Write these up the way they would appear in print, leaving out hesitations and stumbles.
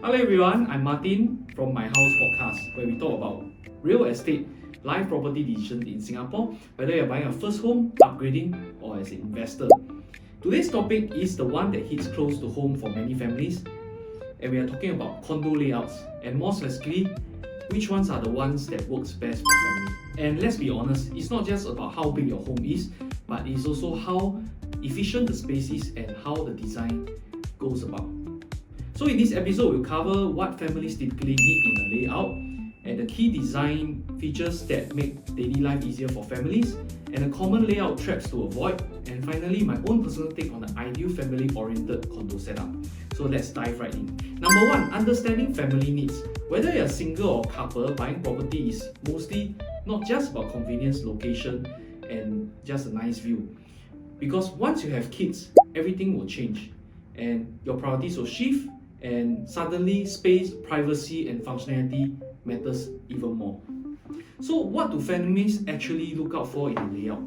Hello everyone, I'm Martin from My House Podcast, where we talk about real estate, life property decisions in Singapore, whether you're buying a first home, upgrading, or as an investor. Today's topic is the one that hits close to home for many families, and we are talking about condo layouts, and more specifically, which ones are the ones that works best for family. And let's be honest, it's not just about how big your home is, but it's also how efficient the space is and how the design goes about. So in this episode, we'll cover what families typically need in a layout and the key design features that make daily life easier for families and the common layout traps to avoid, and finally my own personal take on the ideal family-oriented condo setup. So let's dive right in. Number one, understanding family needs. Whether you're single or couple, buying property is mostly not just about convenience, location, and just a nice view. Because once you have kids, everything will change and your priorities will shift, and suddenly space, privacy, and functionality matters even more. So what do families actually look out for in a layout?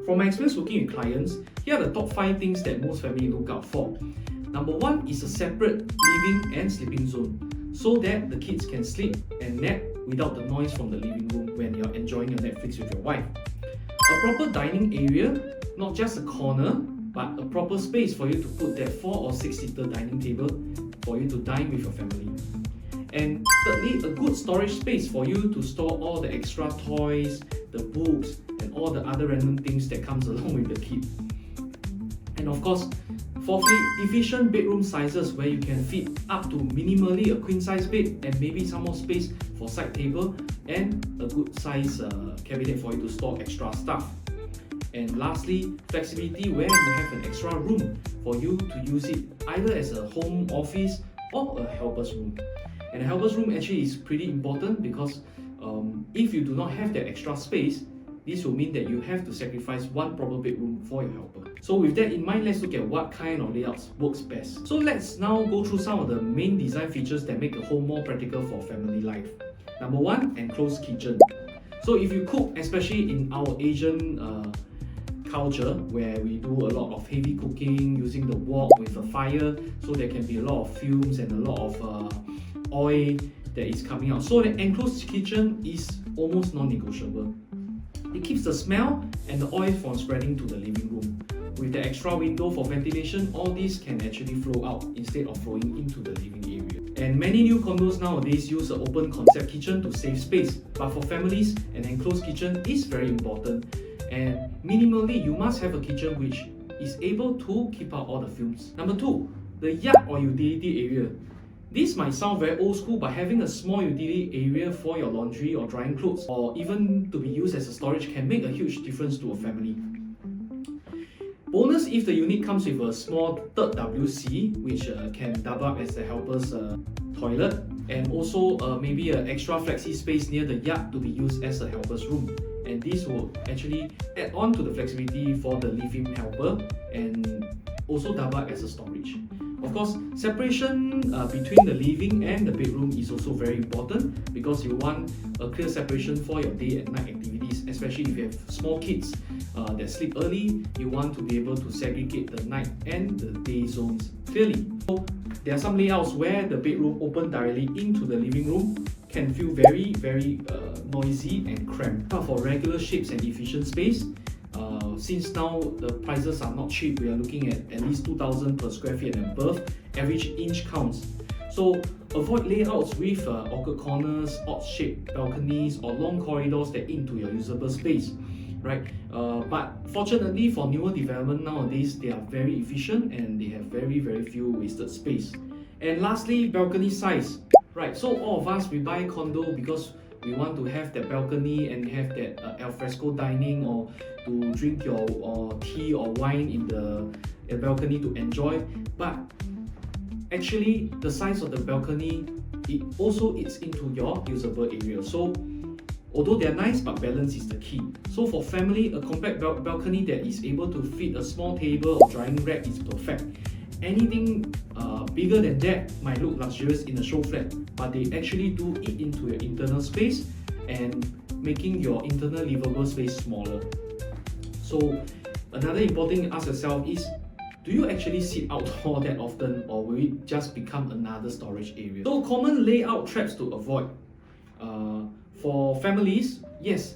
From my experience working with clients, here are the top 5 things that most families look out for. Number 1 is a separate living and sleeping zone, so that the kids can sleep and nap without the noise from the living room when you're enjoying your Netflix with your wife. A proper dining area, not just a corner, but a proper space for you to put that 4 or 6 seater dining table for you to dine with your family. And thirdly, a good storage space for you to store all the extra toys, the books, and all the other random things that comes along with the kid. And of course, fourthly, efficient bedroom sizes where you can fit up to minimally a queen size bed and maybe some more space for side table and a good size cabinet for you to store extra stuff. And lastly, flexibility where you have an extra room for you to use it either as a home office or a helper's room. And a helper's room actually is pretty important because if you do not have that extra space, this will mean that you have to sacrifice one proper bedroom for your helper. So with that in mind, let's look at what kind of layouts works best. So let's now go through some of the main design features that make the home more practical for family life. Number 1, enclosed kitchen. So if you cook, especially in our Asian culture where we do a lot of heavy cooking using the wok with a fire, so there can be a lot of fumes and a lot of oil that is coming out. So the enclosed kitchen is almost non-negotiable. It keeps the smell and the oil from spreading to the living room. With the extra window for ventilation, all this can actually flow out instead of flowing into the living area. And many new condos nowadays use an open concept kitchen to save space, but for families, an enclosed kitchen is very important. And minimally, you must have a kitchen which is able to keep out all the fumes. Number 2, the yard or utility area. This might sound very old school, but having a small utility area for your laundry or drying clothes, or even to be used as a storage, can make a huge difference to a family. Bonus if the unit comes with a small third WC, which can double up as the helper's toilet, and also maybe an extra flexi space near the yard to be used as a helper's room. And this will actually add on to the flexibility for the living helper and also double up as a storage. Of course, separation between the living and the bedroom is also very important because you want a clear separation for your day and night activities, especially if you have small kids that sleep early. You want to be able to segregate the night and the day zones clearly. So there are some layouts where the bedroom open directly into the living room can feel very noisy and cramped. But for regular shapes and efficient space, since now the prices are not cheap, we are looking at least 2,000 per square feet and above. Average inch counts. So avoid layouts with awkward corners, odd-shaped balconies, or long corridors that into your usable space, right? But fortunately for newer development nowadays, they are very efficient and they have very few wasted space. And lastly, balcony size. Right, so all of us, we buy condo because we want to have that balcony and have that alfresco dining, or to drink your tea or wine in the balcony to enjoy. But actually, the size of the balcony, it also eats into your usable area. So although they're nice, but balance is the key. So for family, a compact balcony that is able to fit a small table or drying rack is perfect. Anything bigger than that might look luxurious in a show flat, but they actually do eat into your internal space and making your internal livable space smaller. So another important thing to ask yourself is, do you actually sit outdoor that often, or will it just become another storage area? So common layout traps to avoid. For families, yes,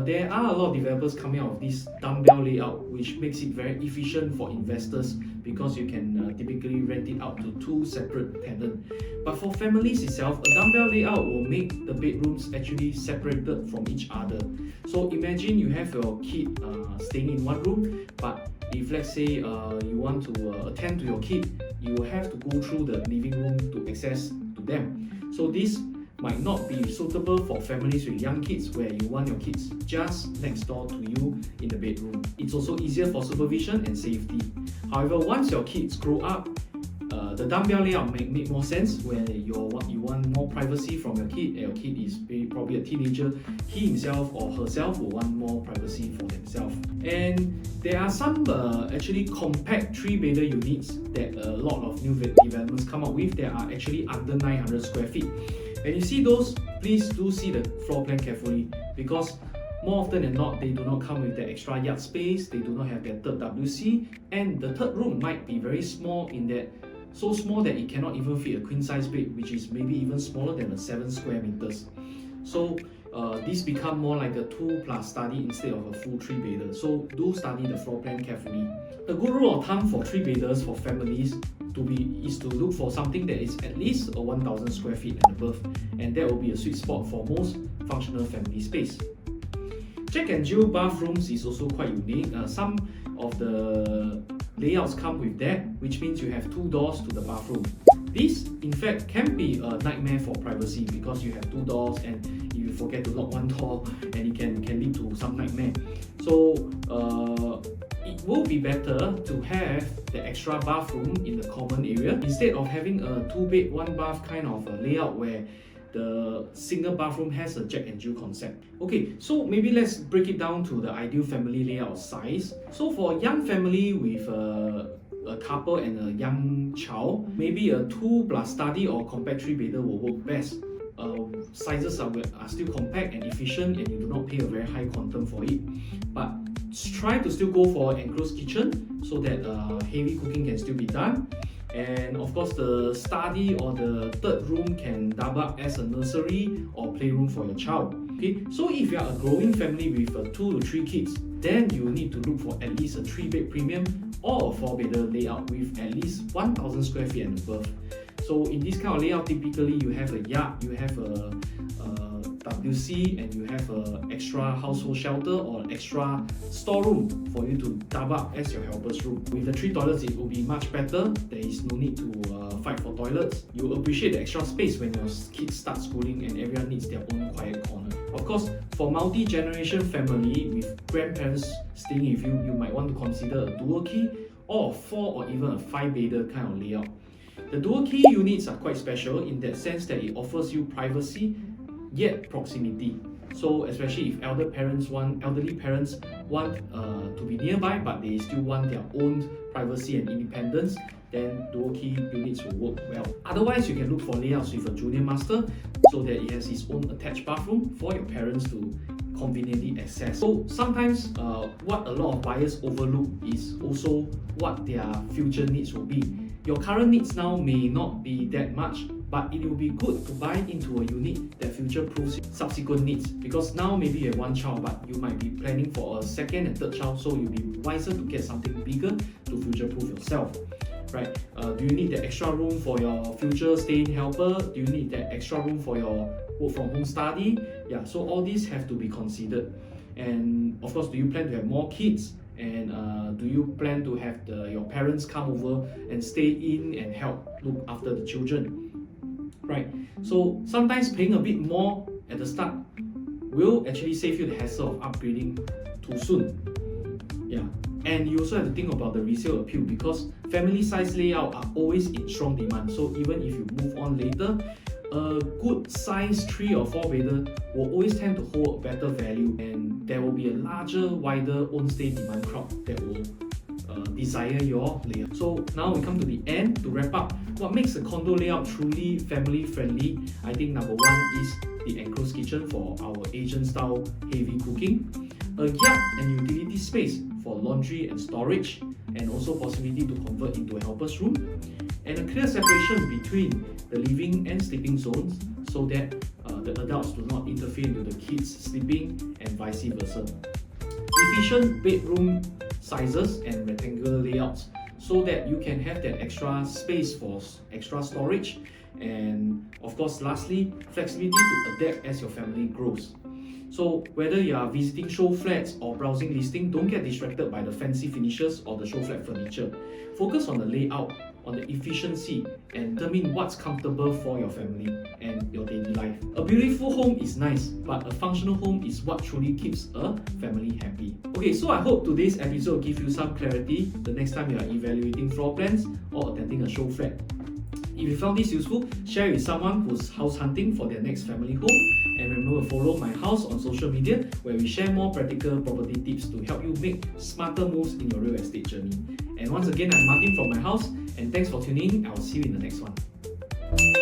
there are a lot of developers coming out of this dumbbell layout, which makes it very efficient for investors because you can typically rent it out to two separate tenants. But for families itself, a dumbbell layout will make the bedrooms actually separated from each other. So imagine you have your kid staying in one room, but if let's say you want to attend to your kid, you will have to go through the living room to access to them. So this might not be suitable for families with young kids where you want your kids just next door to you in the bedroom. It's also easier for supervision and safety. However, once your kids grow up, the dumbbell layout may make more sense where you want more privacy from your kid, and your kid is probably a teenager. He himself or herself will want more privacy for themselves. And there are some actually compact 3-bedder units that a lot of new developments come up with that are actually under 900 square feet. When you see those, please do see the floor plan carefully, because more often than not, they do not come with the extra yard space, they do not have their third WC, and the third room might be very small, in that so small that it cannot even fit a queen size bed, which is maybe even smaller than a 7 square meters. So this become more like a 2+ study instead of a full 3-bedder. So do study the floor plan carefully. A good rule of thumb for 3-bedders for families is to look for something that is at least a 1000 square feet and above, and that will be a sweet spot for most functional family space. Jack and Jill bathrooms is also quite unique. Some of the layouts come with that, which means you have 2 doors to the bathroom. This, in fact, can be a nightmare for privacy because you have 2 doors, and if you forget to lock one door, and it can lead to some nightmare. So it will be better to have the extra bathroom in the common area instead of having a 2-bed 1-bath kind of a layout where the single bathroom has a Jack and Jill concept. Okay, so maybe let's break it down to the ideal family layout size. So for a young family with a couple and a young child, maybe a 2+ study or compact 3-bedder will work best. Sizes are still compact and efficient, and you do not pay a very high quantum for it. But try to still go for an enclosed kitchen so that heavy cooking can still be done. And of course, the study or the third room can double up as a nursery or playroom for your child. Okay, so if you are a growing family with 2 to 3 kids, then you need to look for at least a 3-bed premium or a 4-bedder layout with at least 1000 square feet and above. So in this kind of layout, typically you have a yard, you have a WC, and you have an extra household shelter or an extra storeroom for you to double up as your helper's room. With the 3 toilets, it will be much better. There is no need to fight for toilets. You appreciate the extra space when your kids start schooling and everyone needs their own quiet corner. Of course, for multi-generation family with grandparents staying with you, you might want to consider a dual key or a 4 or even a 5-bedder kind of layout. The dual key units are quite special in that sense that it offers you privacy yet proximity. So especially if elderly parents want to be nearby, but they still want their own privacy and independence, then dual key units will work well. Otherwise, you can look for layouts with a junior master so that it has its own attached bathroom for your parents to conveniently access. So sometimes what a lot of buyers overlook is also what their future needs will be. Your current needs now may not be that much, but it will be good to buy into a unit that future-proofs subsequent needs, because now maybe you have 1 child, but you might be planning for a 2nd and 3rd child, so you'll be wiser to get something bigger to future-proof yourself. Right? Do you need the extra room for your future stay-in helper? Do you need that extra room for your work-from-home study? Yeah, so all these have to be considered. And of course, do you plan to have more kids? And do you plan to have your parents come over and stay in and help look after the children? Right, so sometimes paying a bit more at the start will actually save you the hassle of upgrading too soon. Yeah, and you also have to think about the resale appeal, because family size layout are always in strong demand. So even if you move on later, a good size 3 or 4-bedder will always tend to hold better value, and there will be a larger, wider own stay demand crowd that will desire your layout. So now we come to the end. To wrap up, what makes a condo layout truly family friendly? I think number 1 is the enclosed kitchen for our Asian style heavy cooking, a yard and utility space for laundry and storage, and also possibility to convert into a helper's room, and a clear separation between the living and sleeping zones so that the adults do not interfere into the kids sleeping and vice versa. Efficient bedroom sizes and rectangular layouts so that you can have that extra space for extra storage, and of course lastly, flexibility to adapt as your family grows. So whether you are visiting show flats or browsing listing, don't get distracted by the fancy finishes or the show flat furniture. Focus on the layout, on the efficiency, and determine what's comfortable for your family and your daily life. A beautiful home is nice, but a functional home is what truly keeps a family happy. Okay, so I hope today's episode will give you some clarity the next time you are evaluating floor plans or attending a show flat. If you found this useful, share it with someone who's house hunting for their next family home, and remember to follow my house on social media where we share more practical property tips to help you make smarter moves in your real estate journey. And once again, I'm Martin from my house, and thanks for tuning in. I'll see you in the next one.